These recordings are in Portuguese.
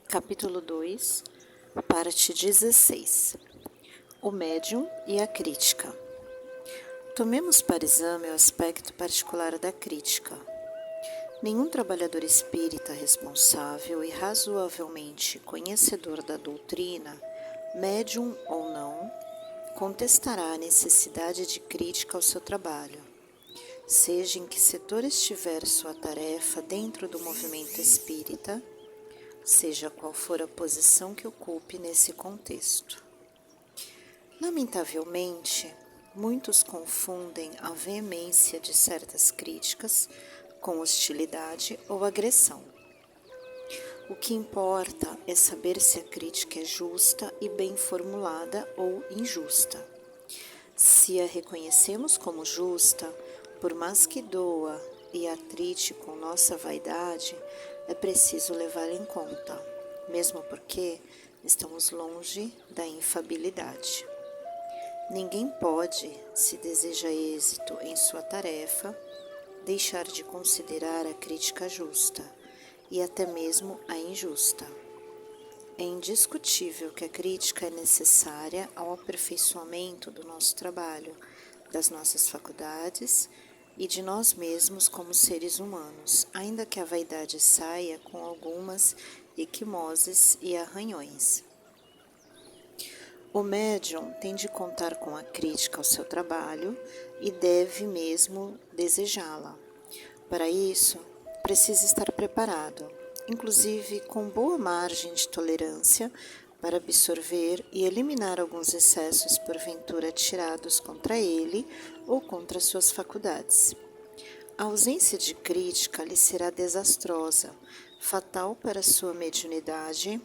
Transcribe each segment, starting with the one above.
Capítulo 2, parte 16. O médium e a crítica. Tomemos para exame o aspecto particular da crítica. Nenhum trabalhador espírita responsável e razoavelmente conhecedor da doutrina, médium ou não, contestará a necessidade de crítica ao seu trabalho, seja em que setor estiver sua tarefa dentro do movimento espírita, seja qual for a posição que ocupe nesse contexto. Lamentavelmente, muitos confundem a veemência de certas críticas com hostilidade ou agressão. O que importa é saber se a crítica é justa e bem formulada ou injusta. Se a reconhecemos como justa, por mais que doa e atrite com nossa vaidade, é preciso levá-la em conta, mesmo porque estamos longe da infalibilidade. Ninguém pode, se deseja êxito em sua tarefa, deixar de considerar a crítica justa e até mesmo a injusta. É indiscutível que a crítica é necessária ao aperfeiçoamento do nosso trabalho, das nossas faculdades e de nós mesmos como seres humanos, ainda que a vaidade saia com algumas equimoses e arranhões. O médium tem de contar com a crítica ao seu trabalho e deve mesmo desejá-la. Para isso, precisa estar preparado, inclusive com boa margem de tolerância para absorver e eliminar alguns excessos porventura tirados contra ele ou contra suas faculdades. A ausência de crítica lhe será desastrosa, fatal para sua mediunidade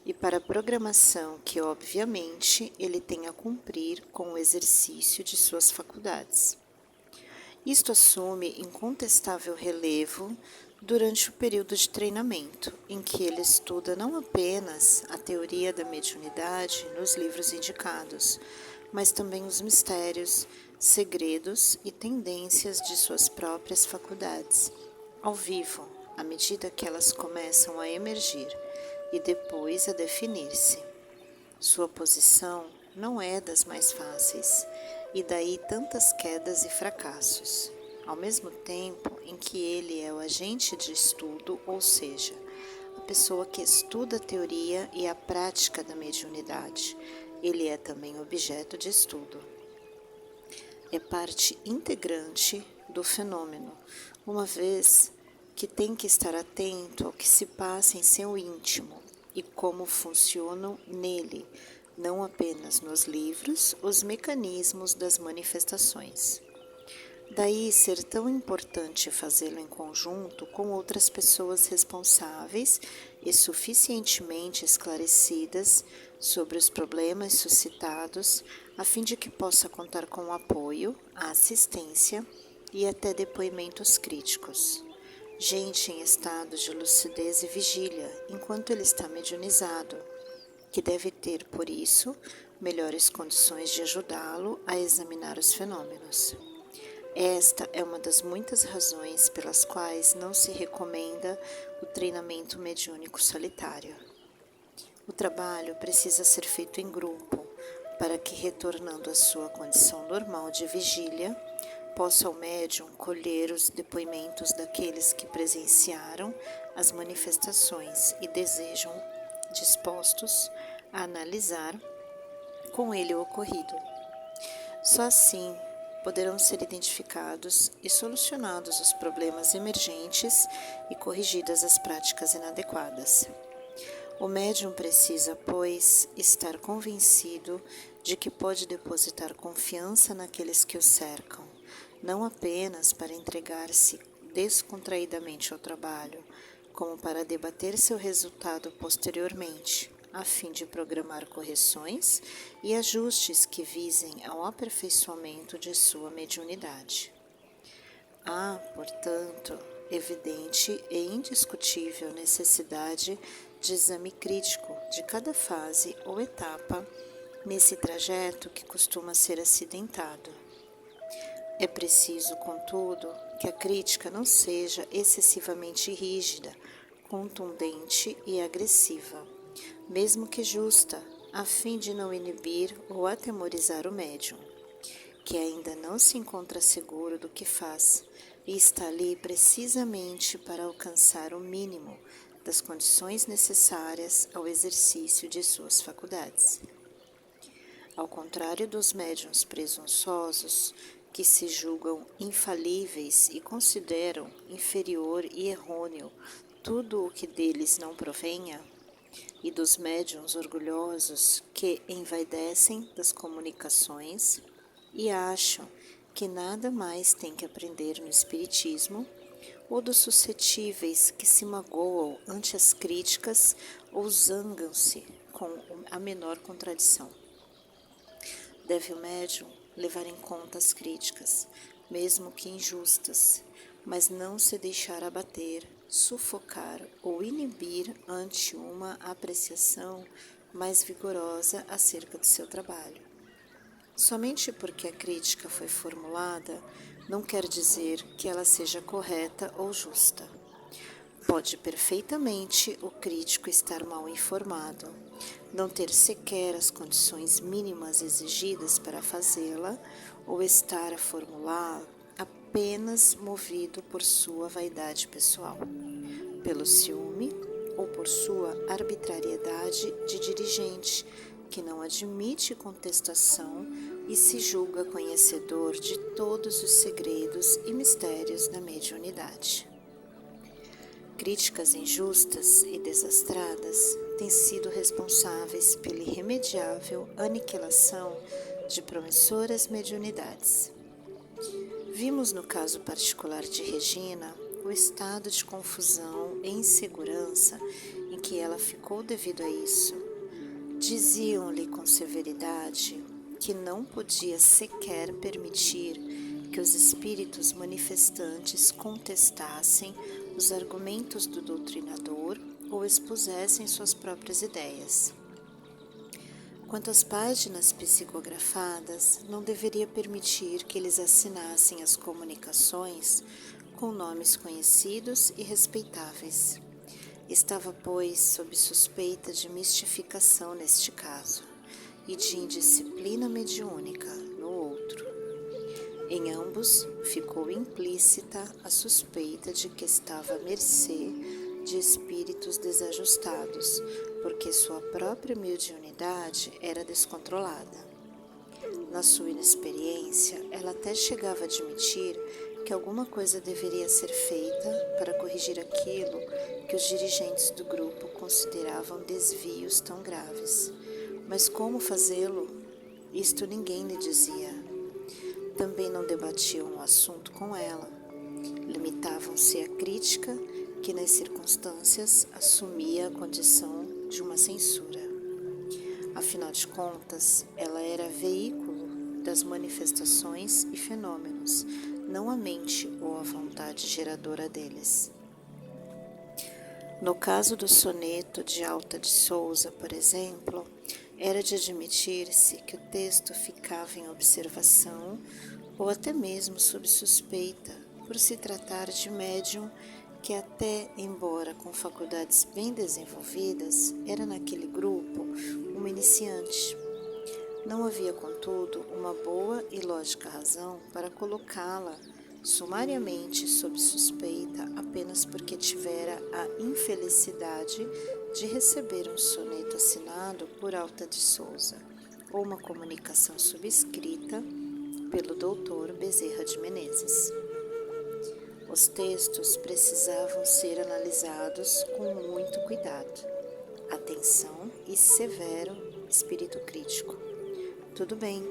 e para a programação que, obviamente, ele tem a cumprir com o exercício de suas faculdades. Isto assume incontestável relevo durante o período de treinamento, em que ele estuda não apenas a teoria da mediunidade nos livros indicados, mas também os mistérios, segredos e tendências de suas próprias faculdades, ao vivo, à medida que elas começam a emergir e depois a definir-se. Sua posição não é das mais fáceis, e daí tantas quedas e fracassos, ao mesmo tempo em que ele é o agente de estudo, ou seja, a pessoa que estuda a teoria e a prática da mediunidade. Ele é também objeto de estudo. É parte integrante do fenômeno, uma vez que tem que estar atento ao que se passa em seu íntimo e como funcionam nele, não apenas nos livros, os mecanismos das manifestações. Daí ser tão importante fazê-lo em conjunto com outras pessoas responsáveis e suficientemente esclarecidas sobre os problemas suscitados, a fim de que possa contar com o apoio, a assistência e até depoimentos críticos. Gente em estado de lucidez e vigília, enquanto ele está mediunizado, que deve ter, por isso, melhores condições de ajudá-lo a examinar os fenômenos. Esta é uma das muitas razões pelas quais não se recomenda o treinamento mediúnico solitário. O trabalho precisa ser feito em grupo, para que, retornando à sua condição normal de vigília, possa o médium colher os depoimentos daqueles que presenciaram as manifestações e desejam dispostos a analisar com ele o ocorrido. Só assim poderão ser identificados e solucionados os problemas emergentes e corrigidas as práticas inadequadas. O médium precisa, pois, estar convencido de que pode depositar confiança naqueles que o cercam, não apenas para entregar-se descontraidamente ao trabalho, como para debater seu resultado posteriormente, a fim de programar correções e ajustes que visem ao aperfeiçoamento de sua mediunidade. Há, portanto, evidente e indiscutível necessidade de exame crítico de cada fase ou etapa nesse trajeto que costuma ser acidentado. É preciso, contudo, que a crítica não seja excessivamente rígida, contundente e agressiva, mesmo que justa, a fim de não inibir ou atemorizar o médium, que ainda não se encontra seguro do que faz e está ali precisamente para alcançar o mínimo das condições necessárias ao exercício de suas faculdades. Ao contrário dos médiuns presunçosos, que se julgam infalíveis e consideram inferior e errôneo tudo o que deles não provenha, e dos médiuns orgulhosos que envaidecem das comunicações e acham que nada mais têm que aprender no Espiritismo, ou dos suscetíveis que se magoam ante as críticas ou zangam-se com a menor contradição. Deve o médium levar em conta as críticas, mesmo que injustas, mas não se deixar abater, sufocar ou inibir ante uma apreciação mais vigorosa acerca do seu trabalho. Somente porque a crítica foi formulada, não quer dizer que ela seja correta ou justa. Pode perfeitamente o crítico estar mal informado, não ter sequer as condições mínimas exigidas para fazê-la, ou estar a formular apenas movido por sua vaidade pessoal, pelo ciúme ou por sua arbitrariedade de dirigente, que não admite contestação e se julga conhecedor de todos os segredos e mistérios da mediunidade. Críticas injustas e desastradas têm sido responsáveis pela irremediável aniquilação de promissoras mediunidades. Vimos no caso particular de Regina o estado de confusão e insegurança em que ela ficou devido a isso. Diziam-lhe com severidade que não podia sequer permitir que os espíritos manifestantes contestassem os argumentos do doutrinador ou expusessem suas próprias ideias. Quanto às páginas psicografadas, não deveria permitir que eles assinassem as comunicações com nomes conhecidos e respeitáveis. Estava, pois, sob suspeita de mistificação neste caso e de indisciplina mediúnica no outro. Em ambos ficou implícita a suspeita de que estava à mercê de espíritos desajustados, porque sua própria mediunidade era descontrolada. Na sua inexperiência, ela até chegava a admitir que alguma coisa deveria ser feita para corrigir aquilo que os dirigentes do grupo consideravam desvios tão graves. Mas como fazê-lo? Isto ninguém lhe dizia. Também não debatiam o assunto com ela. Limitavam-se à crítica, que nas circunstâncias assumia a condição de uma censura. Afinal de contas, ela era veículo das manifestações e fenômenos, não a mente ou a vontade geradora deles. No caso do soneto de Alta de Souza, por exemplo, era de admitir-se que o texto ficava em observação ou até mesmo sob suspeita, por se tratar de médium que até, embora com faculdades bem desenvolvidas, era naquele grupo uma iniciante. Não havia, contudo, uma boa e lógica razão para colocá-la sumariamente sob suspeita apenas porque tivera a infelicidade de receber um soneto assinado por Alta de Souza ou uma comunicação subscrita pelo doutor Bezerra de Menezes. Os textos precisavam ser analisados com muito cuidado, atenção e severo espírito crítico. Tudo bem,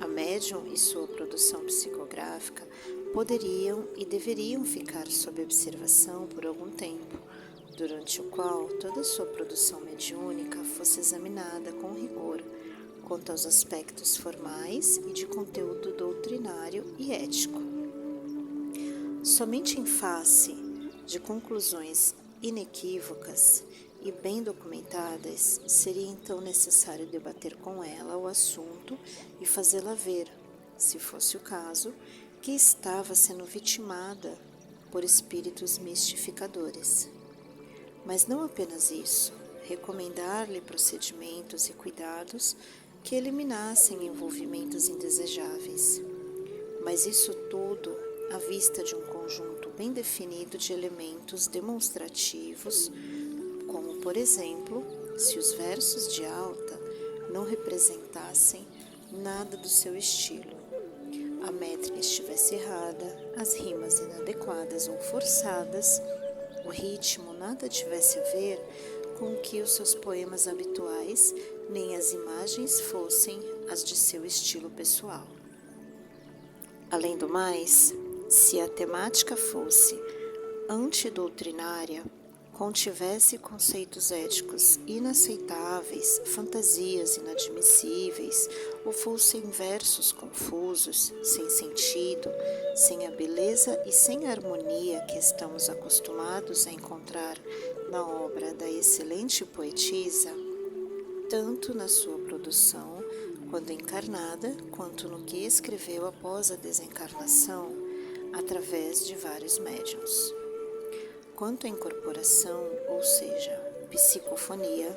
a médium e sua produção psicográfica poderiam e deveriam ficar sob observação por algum tempo, durante o qual toda sua produção mediúnica fosse examinada com rigor quanto aos aspectos formais e de conteúdo doutrinário e ético. Somente em face de conclusões inequívocas e bem documentadas, seria então necessário debater com ela o assunto e fazê-la ver, se fosse o caso, que estava sendo vitimada por espíritos mistificadores. Mas não apenas isso, recomendar-lhe procedimentos e cuidados que eliminassem envolvimentos indesejáveis. Mas isso tudo à vista de um conjunto bem definido de elementos demonstrativos, como, por exemplo, se os versos de alta não representassem nada do seu estilo, a métrica estivesse errada, as rimas inadequadas ou forçadas, o ritmo nada tivesse a ver com o que os seus poemas habituais, nem as imagens fossem as de seu estilo pessoal. Além do mais, se a temática fosse antidoutrinária, contivesse conceitos éticos inaceitáveis, fantasias inadmissíveis, ou fossem versos confusos, sem sentido, sem a beleza e sem a harmonia que estamos acostumados a encontrar na obra da excelente poetisa, tanto na sua produção, quando encarnada, quanto no que escreveu após a desencarnação, através de vários médiuns. Quanto à incorporação, ou seja, psicofonia,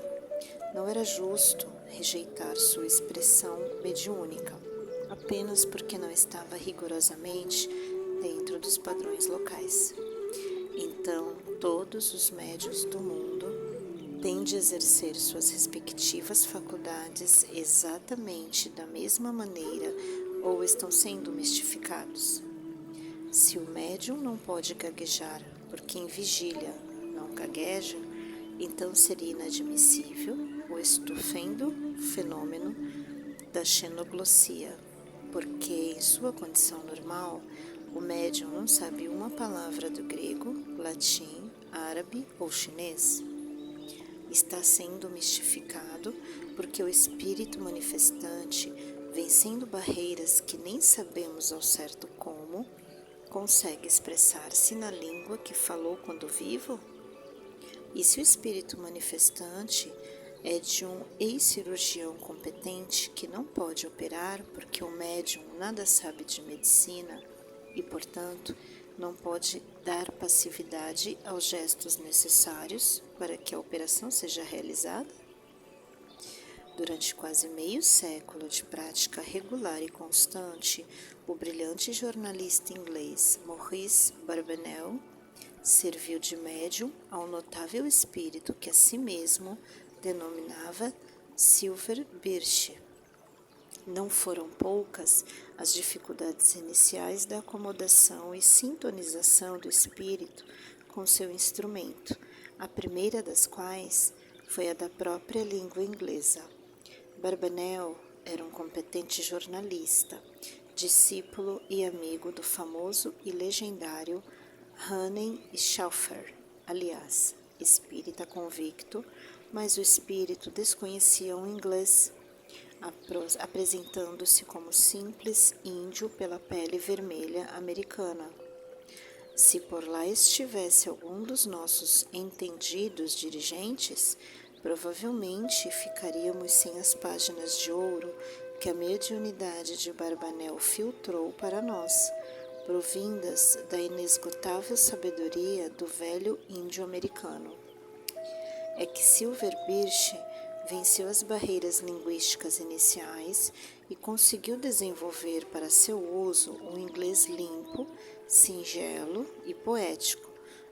não era justo rejeitar sua expressão mediúnica, apenas porque não estava rigorosamente dentro dos padrões locais. Então, todos os médiuns do mundo têm de exercer suas respectivas faculdades exatamente da mesma maneira ou estão sendo mistificados. Se o médium não pode gaguejar porque em vigília não gagueja, então seria inadmissível o estupendo fenômeno da xenoglossia, porque em sua condição normal, o médium não sabe uma palavra do grego, latim, árabe ou chinês. Está sendo mistificado porque o espírito manifestante, vencendo barreiras que nem sabemos ao certo como, consegue expressar-se na língua que falou quando vivo? E se o espírito manifestante é de um ex-cirurgião competente que não pode operar porque o médium nada sabe de medicina e, portanto, não pode dar passividade aos gestos necessários para que a operação seja realizada? Durante quase meio século de prática regular e constante, o brilhante jornalista inglês Maurice Barbanel serviu de médium ao notável espírito que a si mesmo denominava Silver Birch. Não foram poucas as dificuldades iniciais da acomodação e sintonização do espírito com seu instrumento, a primeira das quais foi a da própria língua inglesa. Barbanel era um competente jornalista, discípulo e amigo do famoso e legendário Hannen Schaufer, aliás, espírita convicto, mas o espírito desconhecia o inglês, apresentando-se como simples índio pela pele vermelha americana. Se por lá estivesse algum dos nossos entendidos dirigentes, provavelmente ficaríamos sem as páginas de ouro que a mediunidade de Barbanel filtrou para nós, provindas da inesgotável sabedoria do velho índio americano. É que Silver Birch venceu as barreiras linguísticas iniciais e conseguiu desenvolver para seu uso um inglês limpo, singelo e poético,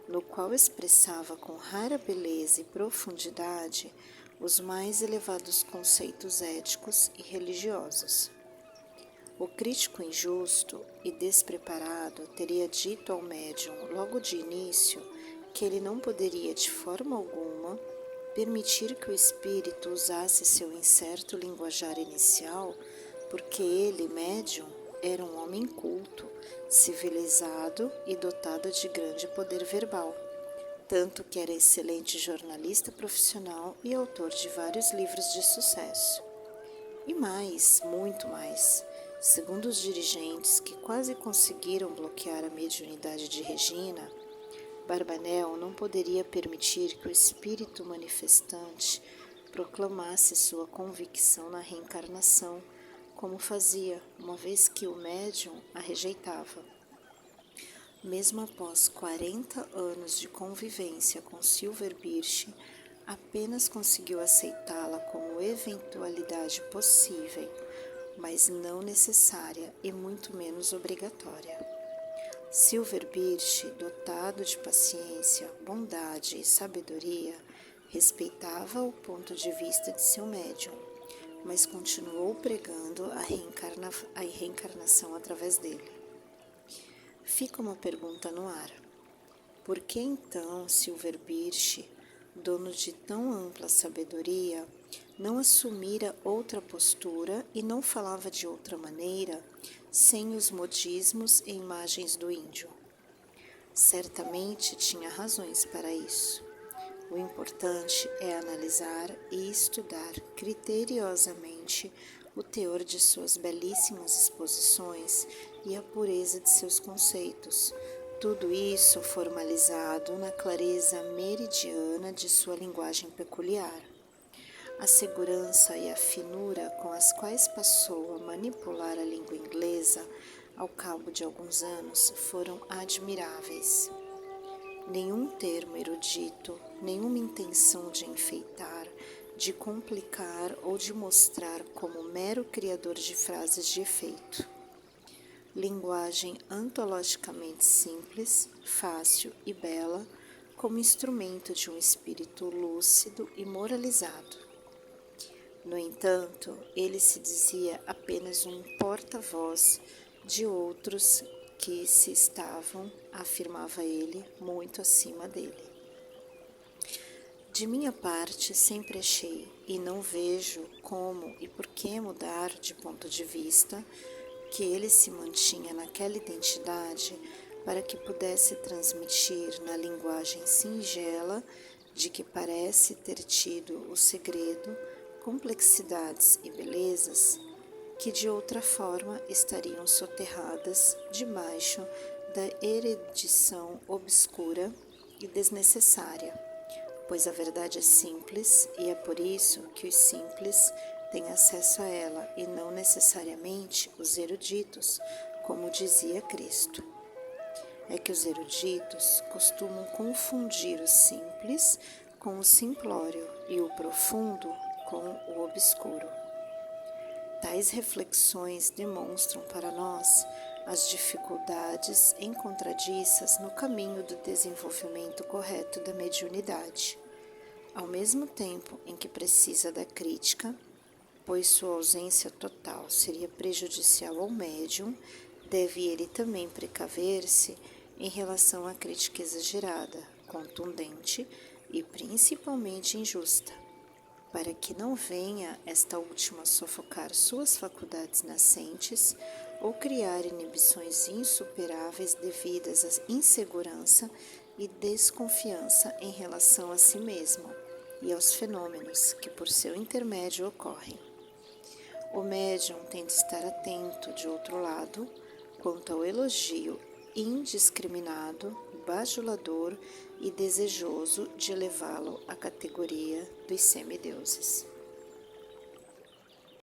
no qual expressava com rara beleza e profundidade os mais elevados conceitos éticos e religiosos. O crítico injusto e despreparado teria dito ao médium logo de início que ele não poderia de forma alguma permitir que o espírito usasse seu incerto linguajar inicial, porque ele, médium, era um homem culto, civilizado e dotado de grande poder verbal, tanto que era excelente jornalista profissional e autor de vários livros de sucesso. E mais, muito mais, segundo os dirigentes que quase conseguiram bloquear a mediunidade de Regina, Barbanel não poderia permitir que o espírito manifestante proclamasse sua convicção na reencarnação, como fazia, uma vez que o médium a rejeitava. mesmo após 40 anos de convivência com Silver Birch, apenas conseguiu aceitá-la como eventualidade possível, mas não necessária e muito menos obrigatória. Silver Birch, dotado de paciência, bondade e sabedoria, respeitava o ponto de vista de seu médium, mas continuou pregando a reencarnação através dele. Fica uma pergunta no ar. Por que então Silver Birch, dono de tão ampla sabedoria, não assumira outra postura e não falava de outra maneira, sem os modismos e imagens do índio? Certamente tinha razões para isso. O importante é analisar e estudar criteriosamente o teor de suas belíssimas exposições e a pureza de seus conceitos, tudo isso formalizado na clareza meridiana de sua linguagem peculiar. A segurança e a finura com as quais passou a manipular a língua inglesa ao cabo de alguns anos foram admiráveis. Nenhum termo erudito, nenhuma intenção de enfeitar, de complicar ou de mostrar como mero criador de frases de efeito. Linguagem antologicamente simples, fácil e bela, como instrumento de um espírito lúcido e moralizado. No entanto, ele se dizia apenas um porta-voz de outros que se estavam, afirmava ele, muito acima dele. De minha parte, sempre achei, e não vejo como e por que mudar de ponto de vista, que ele se mantinha naquela identidade para que pudesse transmitir na linguagem singela de que parece ter tido o segredo, complexidades e belezas que de outra forma estariam soterradas debaixo da erudição obscura e desnecessária, pois a verdade é simples e é por isso que os simples têm acesso a ela e não necessariamente os eruditos, como dizia Cristo. É que os eruditos costumam confundir o simples com o simplório e o profundo com o obscuro. Tais reflexões demonstram para nós as dificuldades encontradiças no caminho do desenvolvimento correto da mediunidade. Ao mesmo tempo em que precisa da crítica, pois sua ausência total seria prejudicial ao médium, deve ele também precaver-se em relação à crítica exagerada, contundente e principalmente injusta, para que não venha esta última sufocar suas faculdades nascentes ou criar inibições insuperáveis devidas à insegurança e desconfiança em relação a si mesmo e aos fenômenos que por seu intermédio ocorrem. O médium tem de estar atento, de outro lado, quanto ao elogio indiscriminado, bajulador e desejoso de elevá-lo à categoria dos semideuses.